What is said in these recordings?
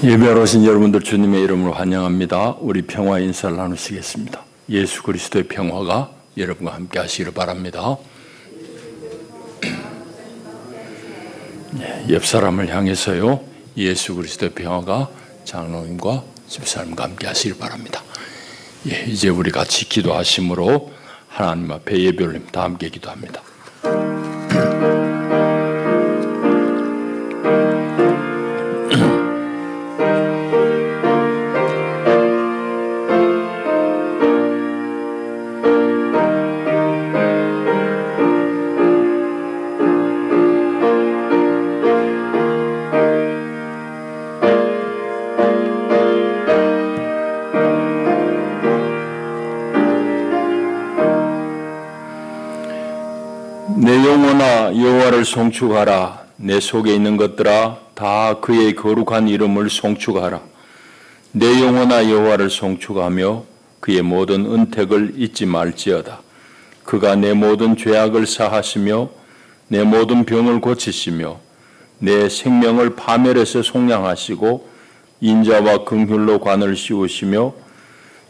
예배하러 오신 여러분들 주님의 이름으로 환영합니다. 우리 평화 인사를 나누시겠습니다. 예수 그리스도의 평화가 여러분과 함께 하시기를 바랍니다. 옆 사람을 향해서요, 예수 그리스도의 평화가 장로님과 집사님과 함께 하시기를 바랍니다. 이제 우리 같이 기도하심으로 하나님 앞에 예배 올림 다 함께 기도합니다. 여호와를 송축하라. 내 속에 있는 것들아 다 그의 거룩한 이름을 송축하라. 내 영혼아 여호와를 송축하며 그의 모든 은택을 잊지 말지어다. 그가 내 모든 죄악을 사하시며 내 모든 병을 고치시며 내 생명을 파멸해서 속량하시고 인자와 긍휼로 관을 씌우시며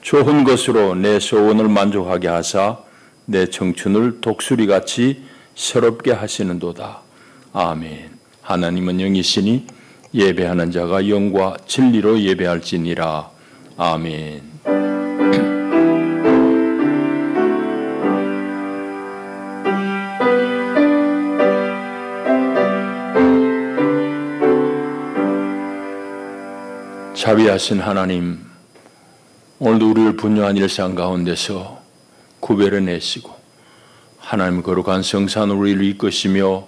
좋은 것으로 내 소원을 만족하게 하사 내 청춘을 독수리같이 새롭게 하시는도다. 아멘. 하나님은 영이시니 예배하는 자가 영과 진리로 예배할지니라. 아멘. 자비하신 하나님, 오늘도 우리를 분주한 일상 가운데서 구별해내시고 하나님 거룩한 성산으로 우리를 이끄시며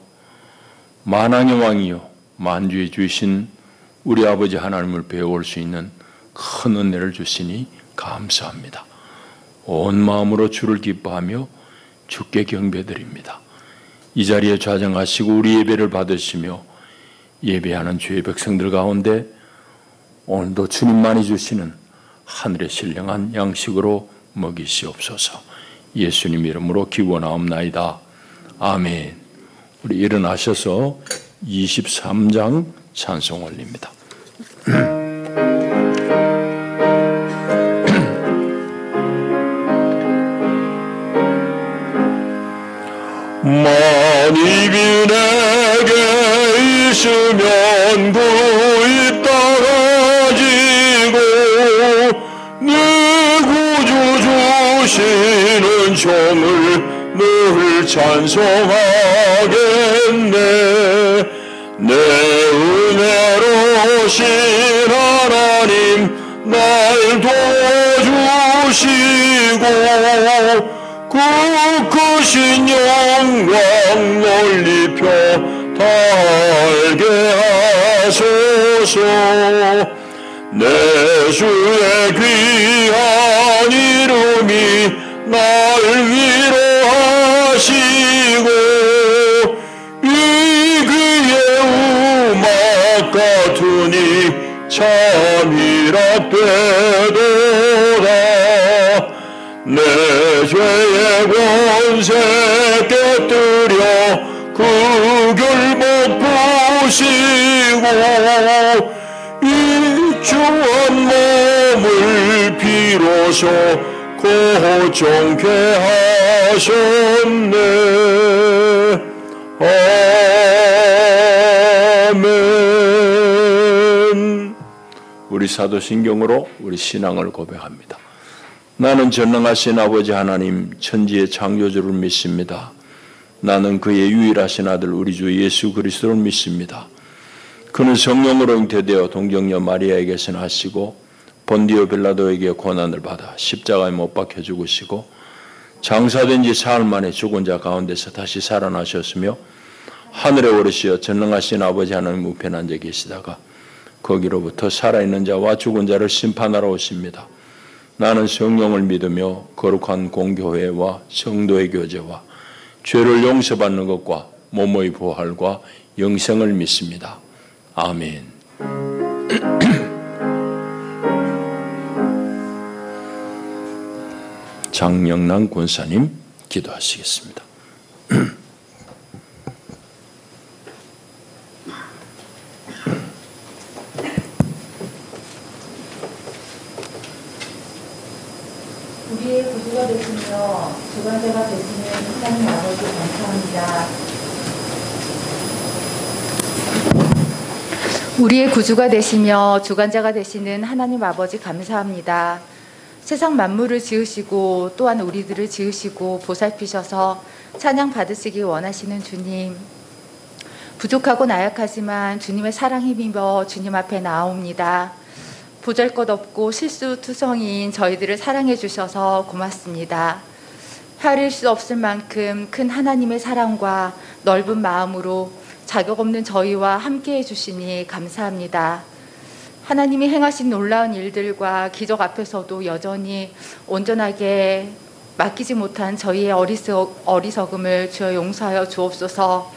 만왕의 왕이요 만주의 주신 우리 아버지 하나님을 배워올 수 있는 큰 은혜를 주시니 감사합니다. 온 마음으로 주를 기뻐하며 주께 경배드립니다. 이 자리에 좌정하시고 우리 예배를 받으시며 예배하는 주의 백성들 가운데 오늘도 주님만이 주시는 하늘의 신령한 양식으로 먹이시옵소서. 예수님 이름으로 기원하옵나이다. 아멘. 우리 일어나셔서 23장 찬송 올립니다. 만입이 내게 있으면 구이 떨어지고 네 구주 주시는 종을 늘 찬송하겠네. 내 은혜로신 하나님 날 도와주시고 그 크신 영광 넓히펴 달게 하소서. 내 주의 귀한 이름이 날 위로하시고 이 귀의 음악 같으니 참 희락되도다. 내 죄의 권세 깨뜨려 그 결복 부시고 이 주한 몸을 비로소 고정케 하셨네. 아멘. 우리 사도신경으로 우리 신앙을 고백합니다. 나는 전능하신 아버지 하나님 천지의 창조주를 믿습니다. 나는 그의 유일하신 아들 우리 주 예수 그리스도를 믿습니다. 그는 성령으로 잉태되어 동정녀 마리아에게서 나시고 본디오 빌라도에게 고난을 받아 십자가에 못 박혀 죽으시고 장사된 지 사흘 만에 죽은 자 가운데서 다시 살아나셨으며 하늘에 오르시어 전능하신 아버지 하나님 우편에 앉아 계시다가 거기로부터 살아있는 자와 죽은 자를 심판하러 오십니다. 나는 성령을 믿으며 거룩한 공교회와 성도의 교제와 죄를 용서받는 것과 몸의 부활과 영생을 믿습니다. 아멘. 장영란 권사님 기도하시겠습니다. 구주가 되시며 주관자가 되시는 하나님 아버지 감사합니다. 우리의 구주가 되시며 주관자가 되시는 하나님 아버지 감사합니다. 세상 만물을 지으시고 또한 우리들을 지으시고 보살피셔서 찬양 받으시기 원하시는 주님, 부족하고 나약하지만 주님의 사랑 힘입어 주님 앞에 나옵니다. 보잘것없고 실수투성이인 저희들을 사랑해 주셔서 고맙습니다. 헤아릴 수 없을 만큼 큰 하나님의 사랑과 넓은 마음으로 자격 없는 저희와 함께해 주시니 감사합니다. 하나님이 행하신 놀라운 일들과 기적 앞에서도 여전히 온전하게 맡기지 못한 저희의 어리석음을 주여 용서하여 주옵소서.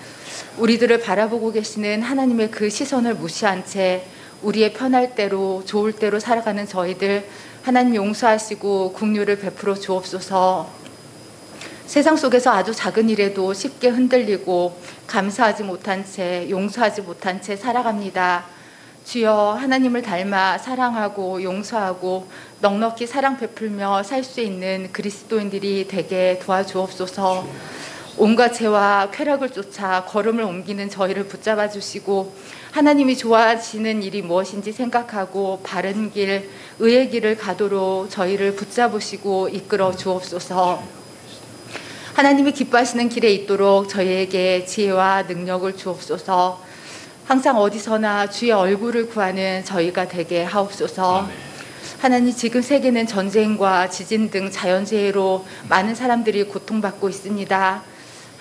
우리들을 바라보고 계시는 하나님의 그 시선을 무시한 채 우리의 편할 대로 좋을 대로 살아가는 저희들 하나님 용서하시고 긍휼을 베풀어 주옵소서. 세상 속에서 아주 작은 일에도 쉽게 흔들리고 감사하지 못한 채 용서하지 못한 채 살아갑니다. 주여, 하나님을 닮아 사랑하고 용서하고 넉넉히 사랑 베풀며 살 수 있는 그리스도인들이 되게 도와주옵소서. 온갖 죄와 쾌락을 쫓아 걸음을 옮기는 저희를 붙잡아 주시고 하나님이 좋아하시는 일이 무엇인지 생각하고 바른 길, 의의 길을 가도록 저희를 붙잡으시고 이끌어 주옵소서. 하나님이 기뻐하시는 길에 있도록 저희에게 지혜와 능력을 주옵소서. 항상 어디서나 주의 얼굴을 구하는 저희가 되게 하옵소서. 하나님, 지금 세계는 전쟁과 지진 등 자연재해로 많은 사람들이 고통받고 있습니다.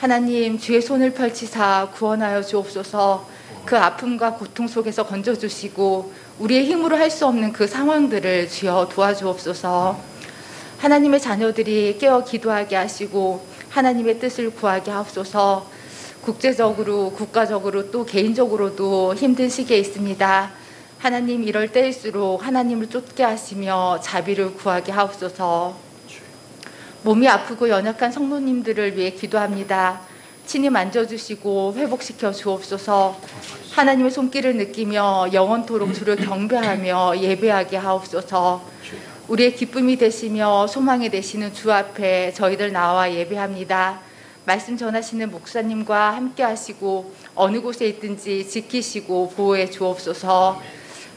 하나님, 주의 손을 펼치사 구원하여 주옵소서. 그 아픔과 고통 속에서 건져주시고 우리의 힘으로 할 수 없는 그 상황들을 주여 도와주옵소서. 하나님의 자녀들이 깨어 기도하게 하시고 하나님의 뜻을 구하게 하옵소서. 국제적으로, 국가적으로 또 개인적으로도 힘든 시기에 있습니다. 하나님, 이럴 때일수록 하나님을 쫓게 하시며 자비를 구하게 하옵소서. 몸이 아프고 연약한 성도님들을 위해 기도합니다. 친히 만져주시고 회복시켜 주옵소서. 하나님의 손길을 느끼며 영원토록 주를 경배하며 예배하게 하옵소서. 우리의 기쁨이 되시며 소망이 되시는 주 앞에 저희들 나와 예배합니다. 말씀 전하시는 목사님과 함께 하시고 어느 곳에 있든지 지키시고 보호해 주옵소서.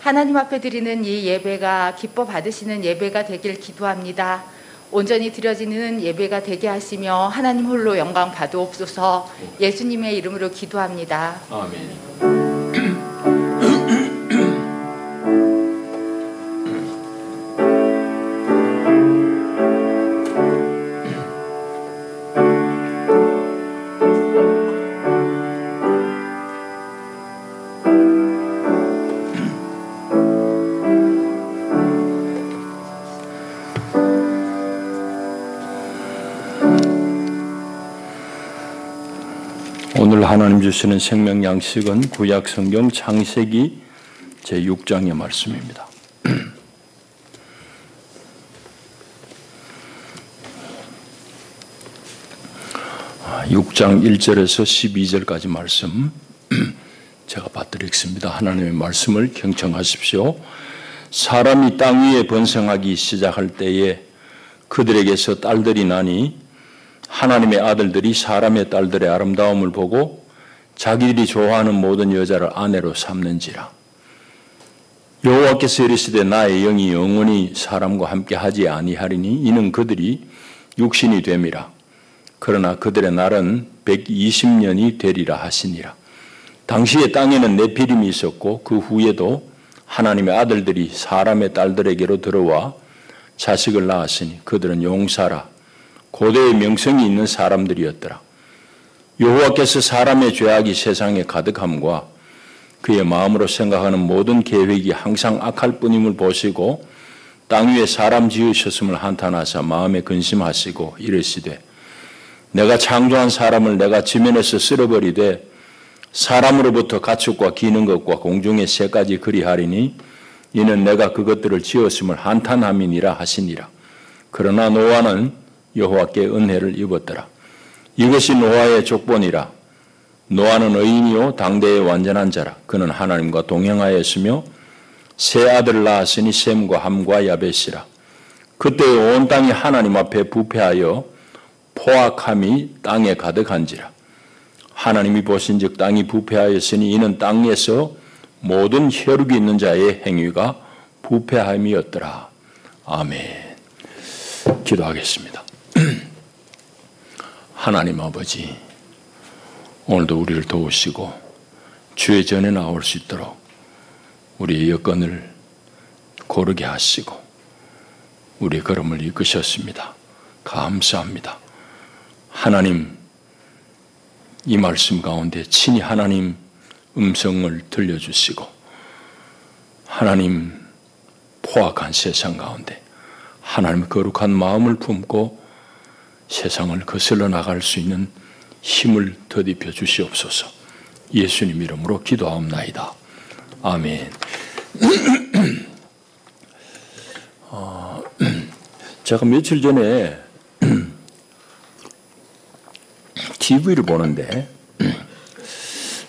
하나님 앞에 드리는 이 예배가 기뻐 받으시는 예배가 되길 기도합니다. 온전히 드려지는 예배가 되게 하시며 하나님 홀로 영광 받으옵소서. 예수님의 이름으로 기도합니다. 아멘. 오늘 하나님 주시는 생명 양식은 구약 성경 창세기 제6장의 말씀입니다. 6장 1절에서 12절까지 말씀 제가 받드리겠습니다. 하나님의 말씀을 경청하십시오. 사람이 땅 위에 번성하기 시작할 때에 그들에게서 딸들이 나니 하나님의 아들들이 사람의 딸들의 아름다움을 보고 자기들이 좋아하는 모든 여자를 아내로 삼는지라. 여호와께서 이르시되 나의 영이 영원히 사람과 함께 하지 아니하리니 이는 그들이 육신이 됨이라. 그러나 그들의 날은 120년이 되리라 하시니라. 당시에 땅에는 네피림이 있었고 그 후에도 하나님의 아들들이 사람의 딸들에게로 들어와 자식을 낳았으니 그들은 용사라 고대의 명성이 있는 사람들이었더라. 여호와께서 사람의 죄악이 세상에 가득함과 그의 마음으로 생각하는 모든 계획이 항상 악할 뿐임을 보시고 땅 위에 사람 지으셨음을 한탄하사 마음에 근심하시고 이르시되 내가 창조한 사람을 내가 지면에서 쓸어버리되 사람으로부터 가축과 기는 것과 공중의 새까지 그리하리니 이는 내가 그것들을 지었음을 한탄함이니라 하시니라. 그러나 노아는 여호와께 은혜를 입었더라. 이것이 노아의 족본이라. 노아는 의인이요 당대의 완전한 자라. 그는 하나님과 동행하였으며 세 아들을 낳았으니 셈과 함과 야벳이라. 그때 온 땅이 하나님 앞에 부패하여 포악함이 땅에 가득한지라. 하나님이 보신즉 땅이 부패하였으니 이는 땅에서 모든 혈육이 있는 자의 행위가 부패함이었더라. 아멘. 기도하겠습니다. 하나님 아버지, 오늘도 우리를 도우시고 주의 전에 나올 수 있도록 우리의 여건을 고르게 하시고 우리의 걸음을 이끄셨습니다. 감사합니다. 하나님, 이 말씀 가운데 친히 하나님 음성을 들려주시고 하나님 포악한 세상 가운데 하나님의 거룩한 마음을 품고 세상을 거슬러 나갈 수 있는 힘을 더디펴 주시옵소서. 예수님 이름으로 기도하옵나이다. 아멘. 제가 며칠 전에 TV를 보는데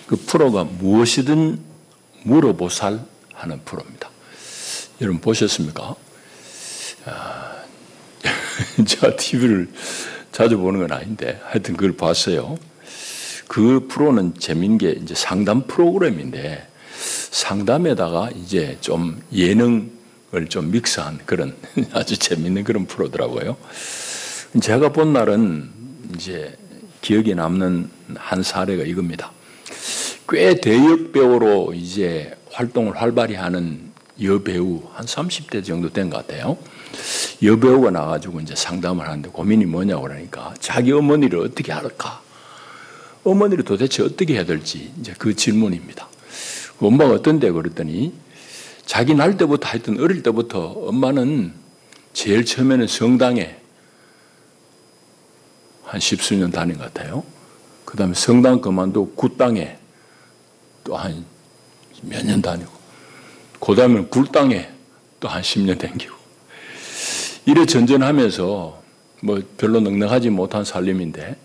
그 프로가 무엇이든 물어보살 하는 프로입니다. 여러분 보셨습니까? 제가 TV를 자주 보는 건 아닌데 하여튼 그걸 봤어요. 그 프로는 재밌는 게 이제 상담 프로그램인데 상담에다가 이제 좀 예능을 좀 믹스한 그런 아주 재밌는 그런 프로더라고요. 제가 본 날은 이제 기억에 남는 한 사례가 이겁니다. 꽤 대역 배우로 이제 활동을 활발히 하는 여배우 한 30대 정도 된 것 같아요. 여배우가 나가지고 이제 상담을 하는데 고민이 뭐냐고 그러니까 자기 어머니를 어떻게 할까? 어머니를 도대체 어떻게 해야 될지 이제 그 질문입니다. 그 엄마가 어떤데 그랬더니 자기 날 때부터 하여튼 어릴 때부터 엄마는 제일 처음에는 성당에 한 10수년 다닌 것 같아요. 그 다음에 성당 그만두고 굿당에 또 한 몇 년 다니고 그 다음에는 굴당에 또 한 10년 다니고 이래 전전하면서 뭐 별로 넉넉하지 못한 살림인데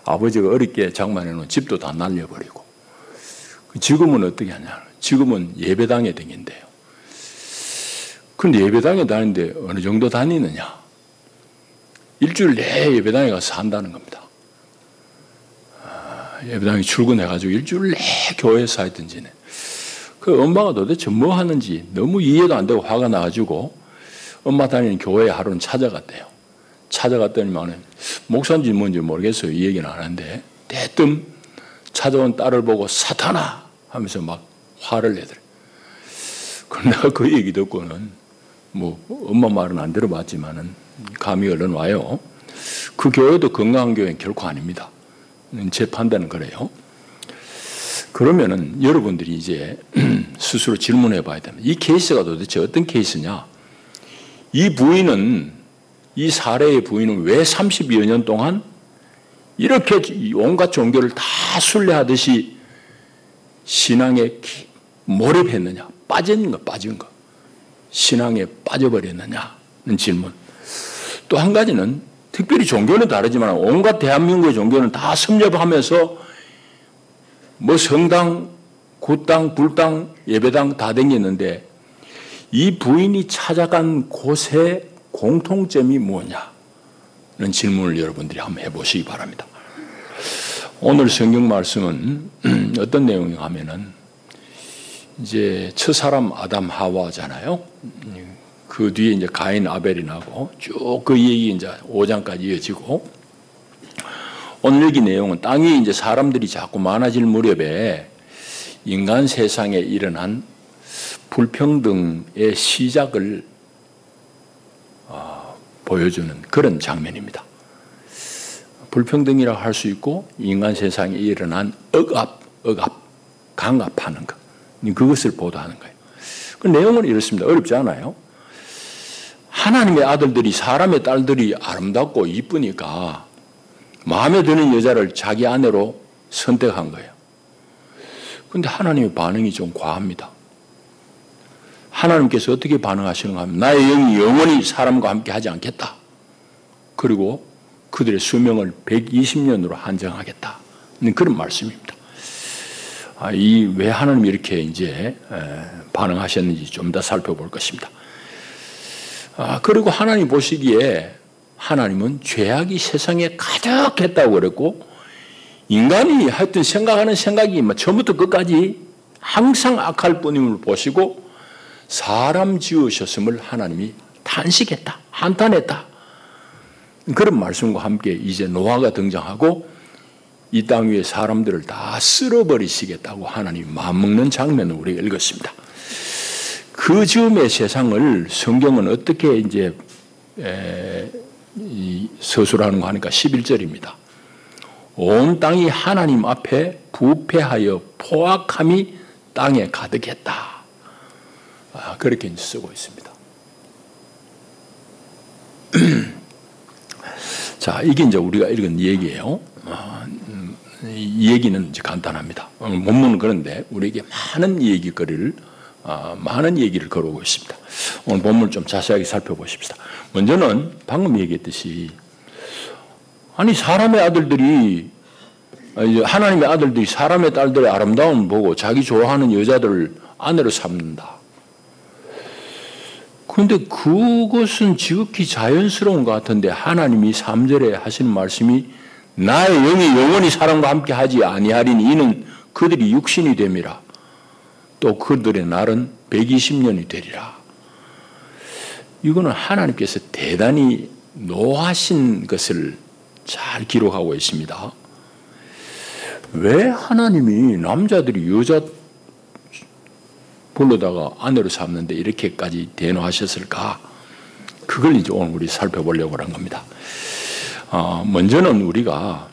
아버지가 어렵게 장만해 놓은 집도 다 날려버리고 지금은 어떻게 하냐. 지금은 예배당에 다닌대요. 그런데 예배당에 다니는데 어느 정도 다니느냐. 일주일 내에 예배당에 가서 산다는 겁니다. 예배당에 출근해가지고 일주일 내에 교회에서 하여튼 지내. 그 엄마가 도대체 뭐 하는지 너무 이해도 안 되고 화가 나가지고 엄마 다니는 교회에 하루는 찾아갔대요. 찾아갔더니만 목사인지 뭔지 모르겠어요. 이 얘기는 안 하는데 대뜸 찾아온 딸을 보고 사탄아 하면서 막 화를 내더래. 그럼 내가 그 얘기 듣고는 뭐 엄마 말은 안 들어봤지만은 감이 얼른 와요. 그 교회도 건강한 교회는 결코 아닙니다. 제 판단은 그래요. 그러면은 여러분들이 이제 스스로 질문해 봐야 됩니다. 이 케이스가 도대체 어떤 케이스냐? 이 부인은, 이 사례의 부인은 왜 30여 년 동안 이렇게 온갖 종교를 다 순례하듯이 신앙에 몰입했느냐? 빠진 거. 신앙에 빠져버렸느냐는 질문. 또 한 가지는 특별히 종교는 다르지만 온갖 대한민국의 종교는 다 섭렵하면서 뭐 성당, 굿당, 불당, 예배당 다 다녔는데 이 부인이 찾아간 곳의 공통점이 뭐냐는 질문을 여러분들이 한번 해보시기 바랍니다. 오늘 성경 말씀은 어떤 내용이 하면은 이제 첫사람 아담 하와잖아요. 그 뒤에 이제 가인 아벨이 나고 쭉 그 얘기 이제 5장까지 이어지고 오늘 여기 내용은 땅이 이제 사람들이 자꾸 많아질 무렵에 인간 세상에 일어난 불평등의 시작을 보여주는 그런 장면입니다. 불평등이라고 할 수 있고 인간 세상에 일어난 억압, 강압하는 것. 그것을 보도하는 거예요. 그 내용은 이렇습니다. 어렵지 않아요. 하나님의 아들들이 사람의 딸들이 아름답고 이쁘니까 마음에 드는 여자를 자기 아내로 선택한 거예요. 그런데 하나님의 반응이 좀 과합니다. 하나님께서 어떻게 반응하시는가 하면 나의 영이 영원히 사람과 함께 하지 않겠다. 그리고 그들의 수명을 120년으로 한정하겠다. 그런 말씀입니다. 왜 하나님이 이렇게 이제 반응하셨는지 좀 더 살펴볼 것입니다. 그리고 하나님 보시기에 하나님은 죄악이 세상에 가득했다고 그랬고 인간이 하여튼 생각하는 생각이 처음부터 끝까지 항상 악할 뿐임을 보시고 사람 지으셨음을 하나님이 탄식했다, 한탄했다. 그런 말씀과 함께 이제 노아가 등장하고 이 땅 위에 사람들을 다 쓸어버리시겠다고 하나님이 마음먹는 장면을 우리가 읽었습니다. 그 즈음의 세상을 성경은 어떻게 이제 서술하는가 하니까 11절입니다. 온 땅이 하나님 앞에 부패하여 포악함이 땅에 가득했다. 그렇게 쓰고 있습니다. 자, 이게 이제 우리가 읽은 얘기예요. 이 얘기는 이제 간단합니다. 본문은 그런데 우리에게 많은 얘기거리를 많은 얘기를 걸어오고 있습니다. 오늘 본문을 좀 자세하게 살펴보십시다. 먼저는 방금 얘기했듯이 아니 사람의 아들들이 하나님의 아들들이 사람의 딸들의 아름다움을 보고 자기 좋아하는 여자들을 아내로 삼는다. 그런데 그것은 지극히 자연스러운 것 같은데 하나님이 3절에 하시는 말씀이 나의 영이 영원히 사람과 함께 하지 아니하리니 이는 그들이 육신이 됨이라. 또 그들의 날은 120년이 되리라. 이거는 하나님께서 대단히 노하신 것을 잘 기록하고 있습니다. 왜 하나님이 남자들이 여자 불러다가 아내로 삼는데 이렇게까지 대노하셨을까? 그걸 이제 오늘 우리 살펴보려고 한 겁니다. 먼저는 우리가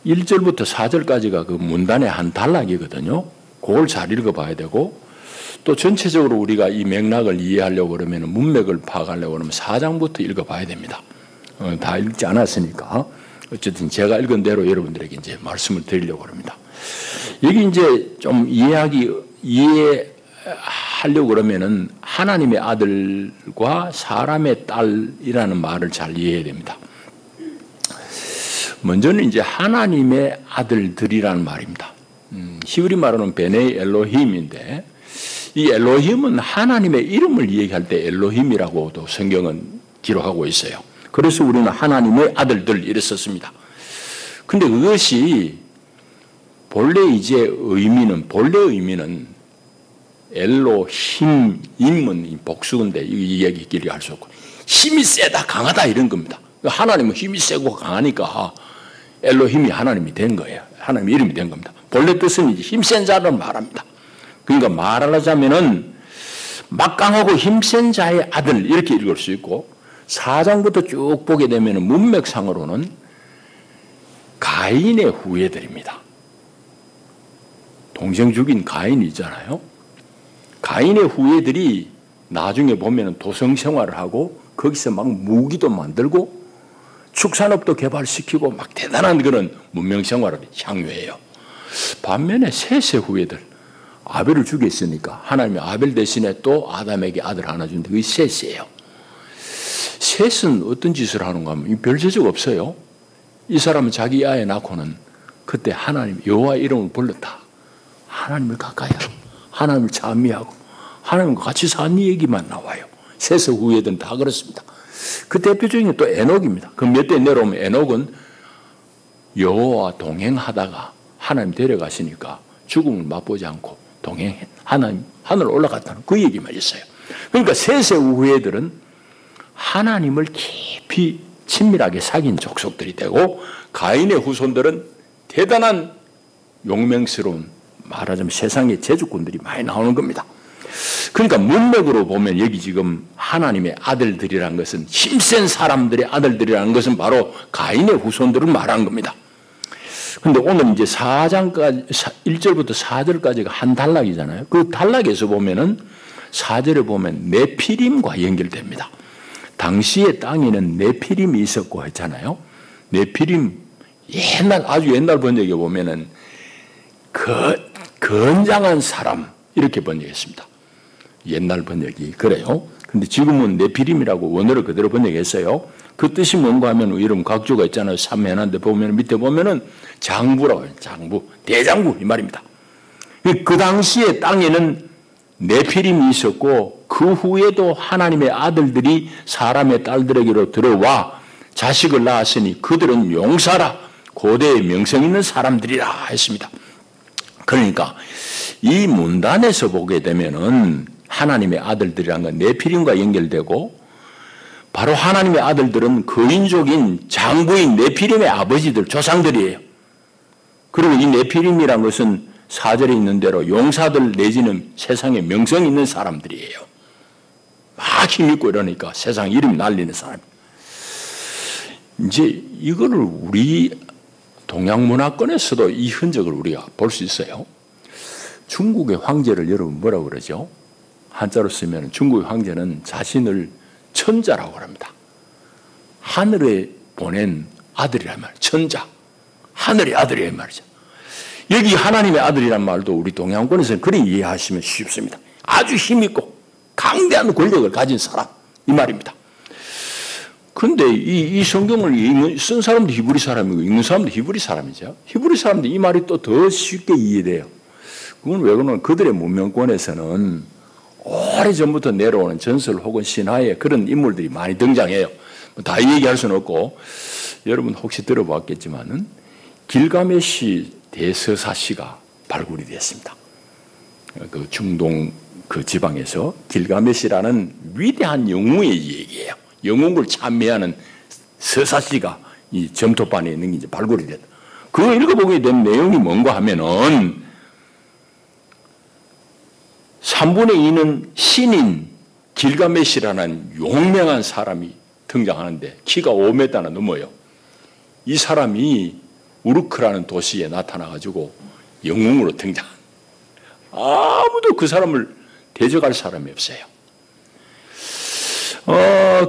1절부터 4절까지가 그 문단의 한 단락이거든요. 그걸 잘 읽어봐야 되고 또 전체적으로 우리가 이 맥락을 이해하려고 그러면 문맥을 파악하려고 그러면 4장부터 읽어봐야 됩니다. 다 읽지 않았으니까 어쨌든 제가 읽은 대로 여러분들에게 이제 말씀을 드리려고 합니다. 여기 이제 좀 이해하려고 그러면은 하나님의 아들과 사람의 딸이라는 말을 잘 이해해야 됩니다. 먼저는 이제 하나님의 아들들이라는 말입니다. 히브리 말로는 베네 엘로힘인데 이 엘로힘은 하나님의 이름을 얘기할 때 엘로힘이라고도 성경은 기록하고 있어요. 그래서 우리는 하나님의 아들들 이랬었습니다. 근데 그것이 본래 의미는 엘로힘, 임은 복수인데 이 이야기 길게 할 수 없고 힘이 세다, 강하다 이런 겁니다. 하나님은 힘이 세고 강하니까 엘로힘이 하나님이 된 거예요. 하나님 이름이 된 겁니다. 본래 뜻은 이제 힘센 자를 말합니다. 그러니까 말하자면은 막강하고 힘센 자의 아들 이렇게 읽을 수 있고 4장부터 쭉 보게 되면 문맥상으로는 가인의 후예들입니다. 동생 죽인 가인이 있잖아요. 가인의 후예들이 나중에 보면 도성 생활을 하고 거기서 막 무기도 만들고 축산업도 개발시키고 막 대단한 그런 문명 생활을 향유해요. 반면에 셋의 후예들 아벨을 죽였으니까 하나님이 아벨 대신에 또 아담에게 아들 하나 준데 그게 셋이에요. 셋은 어떤 짓을 하는가 하면 별 죄가 없어요. 이 사람은 자기 아이 낳고는 그때 하나님 여호와 이름을 불렀다. 하나님을 가까이 하고 하나님을 찬미하고 하나님과 같이 산 얘기만 나와요. 셋의 후예들은 다 그렇습니다. 그 대표적인 게 또 에녹입니다. 그 몇 대 내려오면 에녹은 여호와와 동행하다가 하나님 데려가시니까 죽음을 맛보지 않고 동행해 하나님 하늘 올라갔다는 그 얘기만 있어요. 그러니까 셋의 후예들은 하나님을 깊이 친밀하게 사귄 족속들이 되고 가인의 후손들은 대단한 용맹스러운 말하자면 세상의 제주꾼들이 많이 나오는 겁니다. 그러니까 문맥으로 보면 여기 지금 하나님의 아들들이라는 것은 힘센 사람들의 아들들이라는 것은 바로 가인의 후손들을 말한 겁니다. 그런데 오늘 이제 4장까지 1절부터 4절까지가 한 단락이잖아요. 그 단락에서 보면은 4절에 보면 네피림과 연결됩니다. 당시의 땅에는 네피림이 있었고 했잖아요. 네피림 아주 옛날 번역에 보면은 건장한 사람 이렇게 번역했습니다. 옛날 번역이 그래요. 근데 지금은 네피림이라고 원어를 그대로 번역했어요. 그 뜻이 뭔가 하면 이런 각조가 있잖아요. 삼해난데 보면 밑에 보면은 장부라고 해요. 장부, 대장부 이 말입니다. 그 당시에 땅에는 네피림이 있었고 그 후에도 하나님의 아들들이 사람의 딸들에게로 들어와 자식을 낳았으니 그들은 용사라 고대의 명성 있는 사람들이라 했습니다. 그러니까 이 문단에서 보게 되면은 하나님의 아들들이라는 건 네피림과 연결되고, 바로 하나님의 아들들은 거인족인 장부인 네피림의 아버지들, 조상들이에요. 그리고 이 네피림이란 것은 4절에 있는 대로 용사들 내지는 세상에 명성 있는 사람들이에요. 막 힘있고 이러니까 세상 이름 날리는 사람. 이제 이거를 우리 동양 문화권에서도 이 흔적을 우리가 볼 수 있어요. 중국의 황제를 여러분 뭐라고 그러죠? 한자로 쓰면 중국의 황제는 자신을 천자라고 합니다. 하늘에 보낸 아들이란 말이에요. 천자. 하늘의 아들이란 말이죠. 여기 하나님의 아들이란 말도 우리 동양권에서는 그렇게 이해하시면 쉽습니다. 아주 힘있고 강대한 권력을 가진 사람, 이 말입니다. 근데 이 성경을 쓴 사람도 히브리 사람이고 읽는 사람도 히브리 사람이죠. 히브리 사람도 이 말이 또 더 쉽게 이해돼요. 그건 왜 그러냐면 그들의 문명권에서는 오래전부터 내려오는 전설 혹은 신화에 그런 인물들이 많이 등장해요. 다 얘기할 수는 없고, 여러분 혹시 들어봤겠지만은 길가메시 대서사시가 발굴이 됐습니다. 그 중동 그 지방에서 길가메시라는 위대한 영웅의 얘기예요. 영웅을 참배하는 서사시가 이 점토반에 있는 게 이제 발굴이 됐다. 그거 읽어보게 된 내용이 뭔가 하면은 3분의 2는 신인 길가메시라는 용맹한 사람이 등장하는데 키가 5m나 넘어요. 이 사람이 우르크라는 도시에 나타나가지고 영웅으로 등장. 아무도 그 사람을 대적할 사람이 없어요.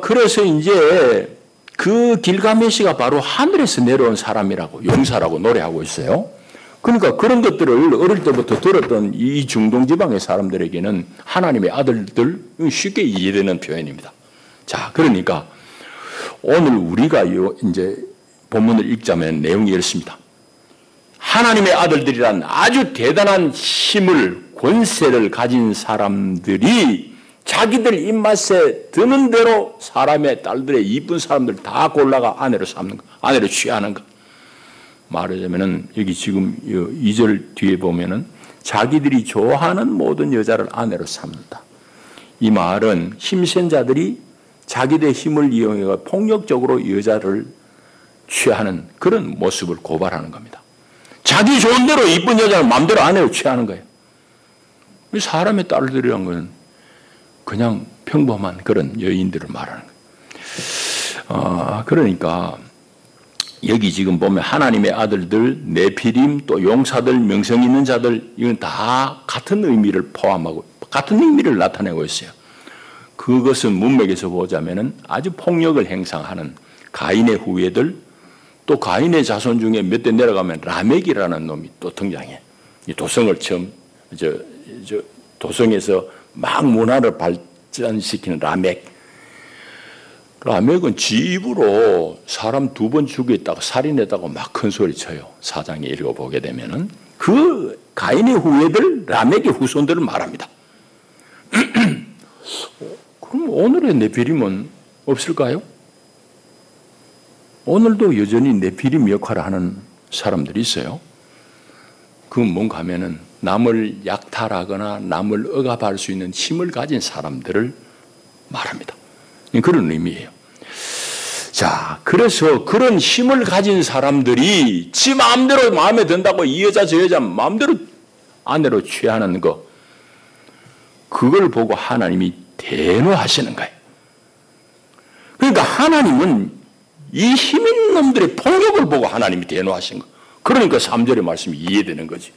그래서 이제 그 길가메시가 바로 하늘에서 내려온 사람이라고, 용사라고 노래하고 있어요. 그러니까 그런 것들을 어릴 때부터 들었던 이 중동 지방의 사람들에게는 하나님의 아들들, 쉽게 이해되는 표현입니다. 자, 그러니까 오늘 우리가 이제 본문을 읽자면 내용이 이렇습니다. 하나님의 아들들이란 아주 대단한 힘을, 권세를 가진 사람들이 자기들 입맛에 드는 대로 사람의 딸들의 이쁜 사람들 다 골라가 아내로 삼는 거, 아내로 취하는 거. 말하자면은 여기 지금 2절 뒤에 보면은 자기들이 좋아하는 모든 여자를 아내로 삼는다. 이 말은 힘센 자들이 자기들의 힘을 이용해 폭력적으로 여자를 취하는 그런 모습을 고발하는 겁니다. 자기 좋은 대로 이쁜 여자를 마음대로 아내로 취하는 거예요. 사람의 딸들이란 건 그냥 평범한 그런 여인들을 말하는 거예요. 그러니까 여기 지금 보면 하나님의 아들들, 네피림, 또 용사들, 명성 있는 자들, 이건 다 같은 의미를 포함하고 같은 의미를 나타내고 있어요. 그것은 문맥에서 보자면은 아주 폭력을 행사하는 가인의 후예들, 또 가인의 자손 중에 몇 대 내려가면 라멕이라는 놈이 또 등장해. 이 도성을 처음 도성에서 막 문화를 발전시키는 라멕. 라멕은 지 입으로 사람 2번 죽였다고 살인했다고 막 큰 소리 쳐요. 사장에 읽어보게 되면은 그 가인의 후예들, 라멕의 후손들을 말합니다. 그럼 오늘의 네피림은 없을까요? 오늘도 여전히 네피림 역할을 하는 사람들이 있어요. 그건 뭔가 하면은 남을 약탈하거나 남을 억압할 수 있는 힘을 가진 사람들을 말합니다. 그런 의미예요. 자, 그래서 그런 힘을 가진 사람들이 지 마음대로 마음에 든다고 이 여자 저 여자 마음대로 아내로 취하는 거, 그걸 보고 하나님이 대노하시는 거예요. 그러니까 하나님은 이 힘 있는 놈들의 폭력을 보고 하나님이 대노하신 거. 그러니까 3절의 말씀이 이해되는 거지.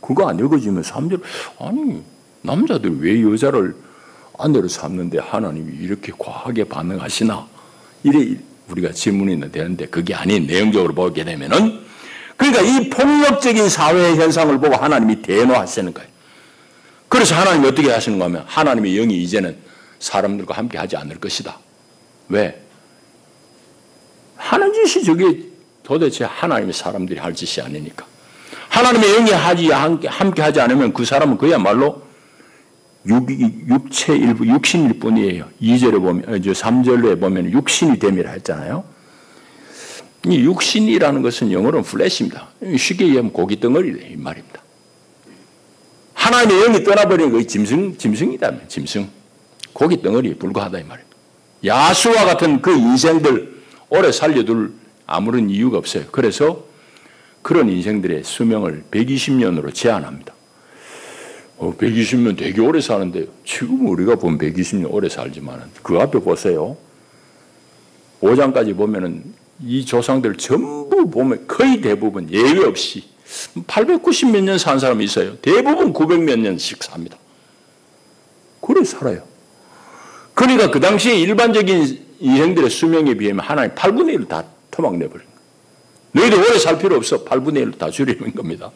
그거 안 읽어지면 3절, 아니 남자들 왜 여자를 아내로 삼는데 하나님이 이렇게 과하게 반응하시나? 이래 우리가 질문이 되는데 그게 아닌 내용적으로 보게 되면은, 그러니까 이 폭력적인 사회 현상을 보고 하나님이 대노하시는 거예요. 그래서 하나님이 어떻게 하시는가 하면 하나님의 영이 이제는 사람들과 함께 하지 않을 것이다. 왜? 하는 짓이 저게 도대체 하나님의 사람들이 할 짓이 아니니까. 하나님의 영이 함께 하지 않으면 그 사람은 그야말로 육체 일부, 육신일 뿐이에요. 2절에 보면, 3절에 보면 육신이 됨이라 했잖아요. 이 육신이라는 것은 영어로는 플래시입니다. 쉽게 얘기하면 고기 덩어리래, 이 말입니다. 하나님의 영이 떠나버린 거의 짐승이다, 짐승. 고기 덩어리에 불과하다, 이 말입니다. 야수와 같은 그 인생들 오래 살려둘 아무런 이유가 없어요. 그래서 그런 인생들의 수명을 120년으로 제한합니다. 120년 되게 오래 사는데 지금 우리가 보면 120년 오래 살지만 그 앞에 보세요. 5장까지 보면은 이 조상들 전부 보면 거의 대부분 예외 없이 890 몇 년 산 사람이 있어요. 대부분 900 몇 년씩 삽니다. 그래 살아요. 그러니까 그 당시에 일반적인 인생들의 수명에 비하면 하나님 8분의 1을 다 토막내버린 거예요. 너희들 오래 살 필요 없어. 8분의 1을 다 줄이는 겁니다.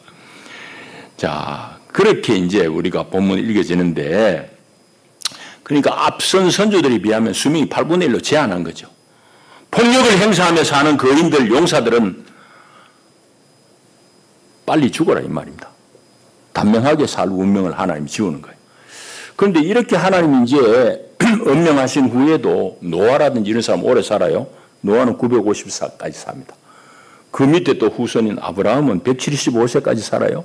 자, 그렇게 이제 우리가 본문이 읽어지는데, 그러니까 앞선 선조들에 비하면 수명이 8분의 1로 제한한 거죠. 폭력을 행사하며 사는 거인들, 용사들은 빨리 죽어라 이 말입니다. 단명하게 살 운명을 하나님이 지우는 거예요. 그런데 이렇게 하나님이 이제 엄명하신 후에도 노아라든지 이런 사람 오래 살아요. 노아는 954까지 삽니다. 그 밑에 또 후손인 아브라함은 175세까지 살아요.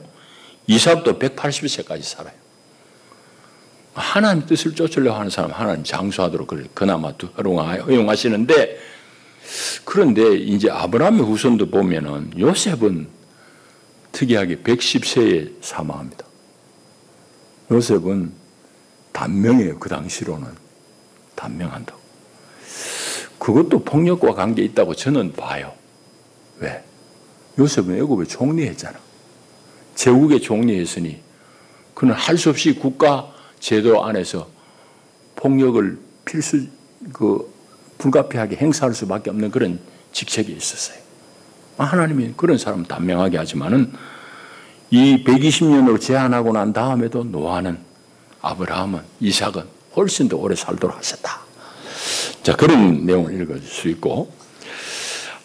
이삭도 180세까지 살아요. 하나님 뜻을 쫓으려고 하는 사람 하나님 장수하도록 그나마 허용하시는데, 그런데 이제 아브라함의 후손도 보면은 요셉은 특이하게 110세에 사망합니다. 요셉은 단명해요. 그 당시로는 단명한다고. 그것도 폭력과 관계 있다고 저는 봐요. 왜? 요셉은 애굽에 총리했잖아. 제국에 총리했으니 그는 할 수 없이 국가 제도 안에서 폭력을 불가피하게 행사할 수밖에 없는 그런 직책이 있었어요. 하나님이 그런 사람은 단명하게 하지만은 이 120년으로 제한하고 난 다음에도 노아는, 아브라함은, 이삭은 훨씬 더 오래 살도록 하셨다. 자, 그런 내용을 읽을 수 있고,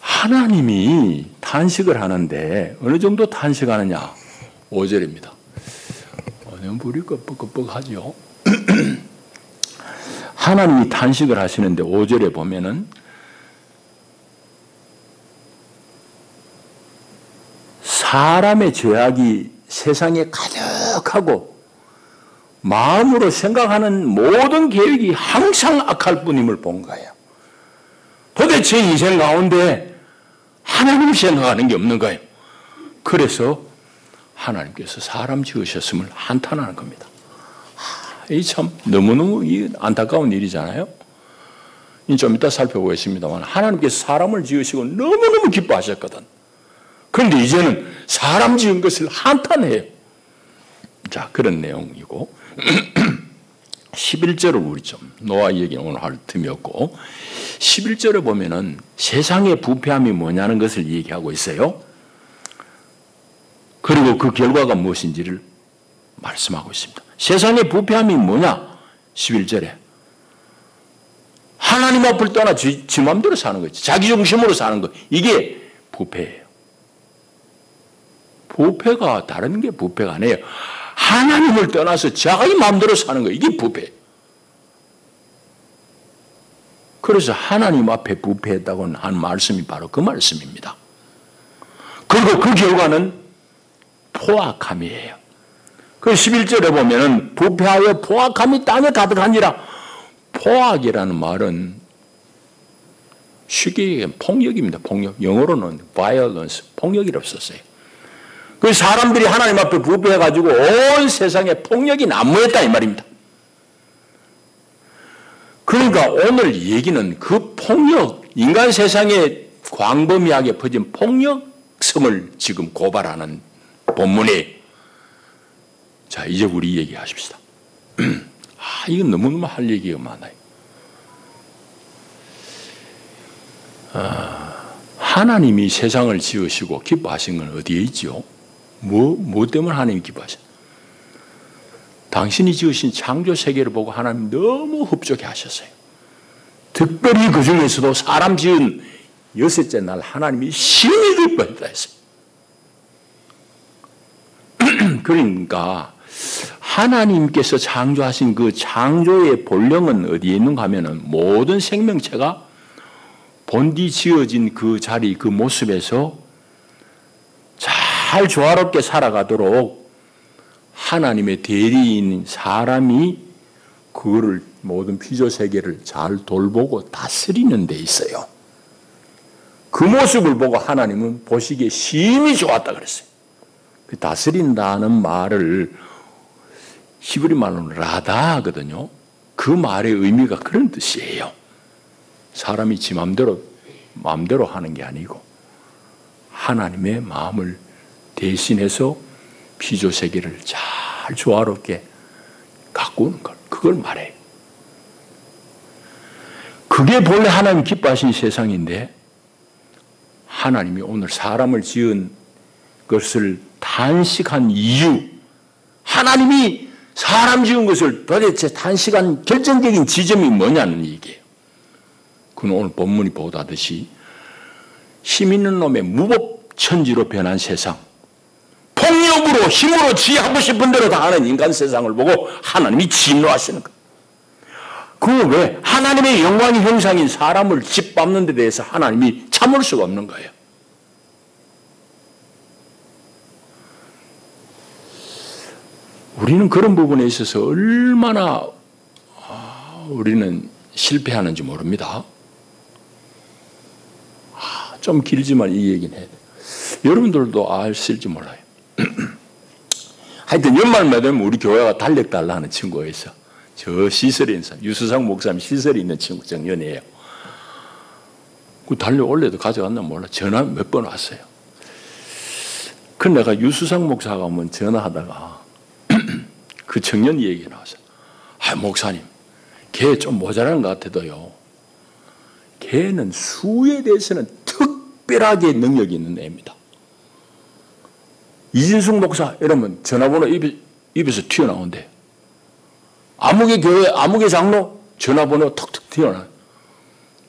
하나님이 탄식을 하는데 어느 정도 탄식하느냐? 5절입니다. 물이 끄뻑끄뻑하죠. 하나님이 탄식을 하시는데 5절에 보면은 사람의 죄악이 세상에 가득하고 마음으로 생각하는 모든 계획이 항상 악할 뿐임을 본 거예요. 도대체 인생 가운데 하나님 생각하는 게 없는 거예요. 그래서 하나님께서 사람 지으셨음을 한탄하는 겁니다. 이 참 너무너무 안타까운 일이잖아요. 좀 이따 살펴보겠습니다만 하나님께서 사람을 지으시고 너무너무 기뻐하셨거든. 그런데 이제는 사람 지은 것을 한탄해요. 자, 그런 내용이고 11절을 우리 좀 노아 얘기는 오늘 할 틈이 없고 11절에 보면은 세상의 부패함이 뭐냐는 것을 얘기하고 있어요. 그리고 그 결과가 무엇인지를 말씀하고 있습니다. 세상의 부패함이 뭐냐? 11절에 하나님 앞을 떠나 지 마음대로 사는 거지. 자기 중심으로 사는 거. 이게 부패예요. 부패가 다른 게 부패가 아니에요. 하나님을 떠나서 자기 마음대로 사는 거. 이게 부패. 그래서 하나님 앞에 부패했다고 한 말씀이 바로 그 말씀입니다. 그리고 그 결과는 포악함이에요. 그 11절에 보면은 부패하여 포악함이 땅에 가득하니라. 포악이라는 말은 쉽게 얘기하면 폭력입니다. 폭력. 영어로는 violence, 폭력이라고 썼어요. 그 사람들이 하나님 앞에 부패해가지고 온 세상에 폭력이 난무했다 이 말입니다. 그러니까 오늘 얘기는 그 폭력, 인간 세상에 광범위하게 퍼진 폭력성을 지금 고발하는 본문이에요. 자, 이제 우리 얘기하십시다. 이건 너무너무 할 얘기가 많아요. 하나님이 세상을 지으시고 기뻐하신 건 어디에 있죠? 뭐 때문에 하나님이 기뻐하셨어요? 당신이 지으신 창조 세계를 보고 하나님 너무 흡족해 하셨어요. 특별히 그 중에서도 사람 지은 여섯째 날 하나님이 심히 기뻐했다 했어요. 그러니까 하나님께서 창조하신 그 창조의 본령은 어디에 있는가 하면은 모든 생명체가 본디 지어진 그 자리, 그 모습에서 잘 조화롭게 살아가도록 하나님의 대리인 사람이 그거를 모든 피조 세계를 잘 돌보고 다스리는 데 있어요. 그 모습을 보고 하나님은 보시기에 심히 좋았다 그랬어요. 그 다스린다는 말을 히브리 말로는 라다 하거든요. 그 말의 의미가 그런 뜻이에요. 사람이 지 마음대로 하는 게 아니고 하나님의 마음을 대신해서 피조 세계를 잘 조화롭게 가꾸는 것, 그걸 말해요. 그게 본래 하나님 기뻐하신 세상인데 하나님이 오늘 사람을 지은 것을 단식한 이유, 하나님이 사람 지은 것을 도대체 단식한 결정적인 지점이 뭐냐는 얘기예요. 그는 오늘 본문이 보다듯이 힘 있는 놈의 무법천지로 변한 세상, 폭력으로 힘으로 지 하고 싶은 대로 다 하는 인간 세상을 보고 하나님이 진노하시는 거예요. 그 왜? 하나님의 영광의 형상인 사람을 짓밟는 데 대해서 하나님이 참을 수가 없는 거예요. 우리는 그런 부분에 있어서 얼마나 우리는 실패하는지 모릅니다. 좀 길지만 이 얘기는 해야 돼요. 여러분들도 아실지 몰라요. 하여튼 연말만 되면 우리 교회가 달력 달라 하는 친구가 있어. 저 시설에 있는 사람, 유수상 목사님 시설에 있는 친구 정연이에요. 그 달력 원래도 가져갔나 몰라. 전화 몇 번 왔어요. 그 내가 유수상 목사가 한번 전화하다가 그 청년 얘기가 나왔어요. 목사님, 걔 좀 모자란 것 같아도요. 걔는 수에 대해서는 특별하게 능력이 있는 애입니다. 이진숙 목사 이러면 전화번호 입에서 튀어나온대. 아무개 교회, 아무개 장로 전화번호 턱턱 튀어나와요.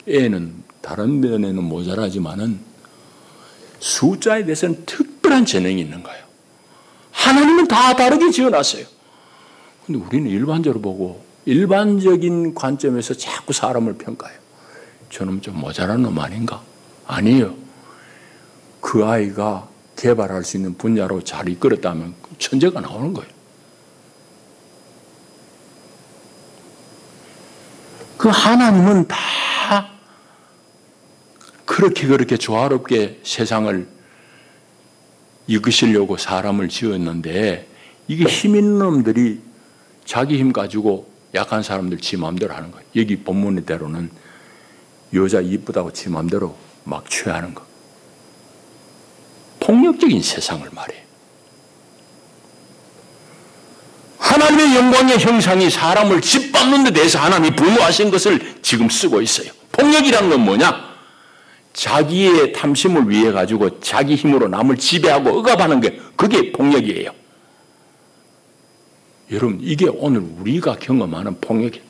애는 다른 면에는 모자라지만은 숫자에 대해서는 특별한 재능이 있는 거예요. 하나님은 다 다르게 지어놨어요. 근데 우리는 일반적으로 보고 일반적인 관점에서 자꾸 사람을 평가해요. 저놈 좀 모자란 놈 아닌가? 아니에요. 그 아이가 개발할 수 있는 분야로 잘 이끌었다면 천재가 나오는 거예요. 그 하나님은 다 그렇게 조화롭게 세상을 이끄시려고 사람을 지었는데 이게 힘 있는 놈들이 자기 힘 가지고 약한 사람들 지 마음대로 하는 거예요. 여기 본문대로는 여자 이쁘다고 지 마음대로 막 취하는 거. 폭력적인 세상을 말해요. 하나님의 영광의 형상이 사람을 짓밟는 데 대해서 하나님이 분노하신 것을 지금 쓰고 있어요. 폭력이란 건 뭐냐? 자기의 탐심을 위해 가지고 자기 힘으로 남을 지배하고 억압하는 게 그게 폭력이에요. 여러분, 이게 오늘 우리가 경험하는 폭력이에요.